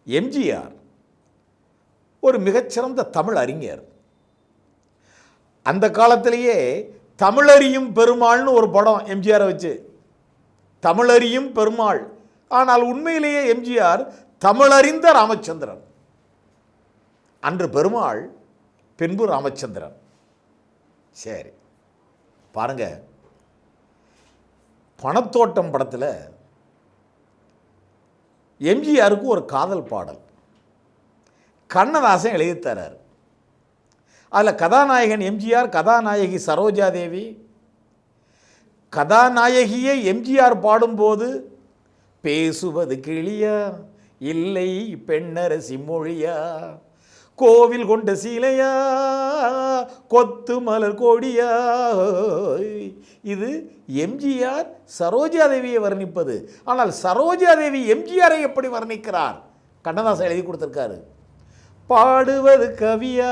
எம்ஜிஆர் ஒரு மிகச்சிறந்த தமிழ் அறிஞர். அந்த காலத்திலேயே தமிழறியும் பெருமாள்னு ஒரு படம் எம்ஜிஆரை வச்சு, தமிழறியும் பெருமாள். ஆனால் உண்மையிலேயே எம்ஜிஆர் தமிழறிந்த ராமச்சந்திரன். அன்று பெருமாள், பின்பு ராமச்சந்திரன். சரி பாருங்க, பணத்தோட்டம் படத்தில் எம்ஜிஆருக்கு ஒரு காதல் பாடல் கண்ணதாசன் எழுதித்தரார். அதில் கதாநாயகன் எம்ஜிஆர், கதாநாயகி சரோஜாதேவி. கதாநாயகியை எம்ஜிஆர் பாடும்போது பேசுவது கிளியா இல்லை பெண்ணரசி மொழியா, கோவில் கொண்ட சீலையா கொத்து மலர் கோடியா. இது எம்ஜிஆர் சரோஜாதேவியை வர்ணிப்பது. ஆனால் சரோஜாதேவி எம்ஜிஆரை எப்படி வர்ணிக்கிறார்? கண்ணதாசன் எழுதி கொடுத்திருக்காரு. பாடுவது கவியா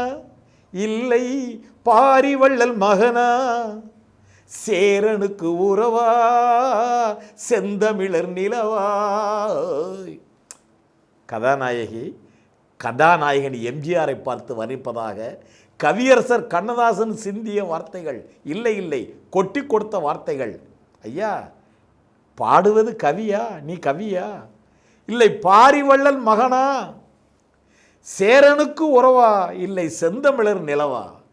இல்லை பாரிவள்ளல் மகனா, சேரனுக்கு உறவா செந்தமிழர் நிலவா. கதாநாயகன் எம்ஜிஆரை பார்த்து வர்ணிப்பதாக கவியரசர் கண்ணதாசன் சிந்திய வார்த்தைகள் இல்லை இல்லை, கொட்டி கொடுத்த வார்த்தைகள். ஐயா, பாடுவது கவியா, நீ கவியா? இல்லை பாரிவள்ளல் மகனா, சேரனுக்கு உறவா இல்லை செந்தமிழர் நிலவா.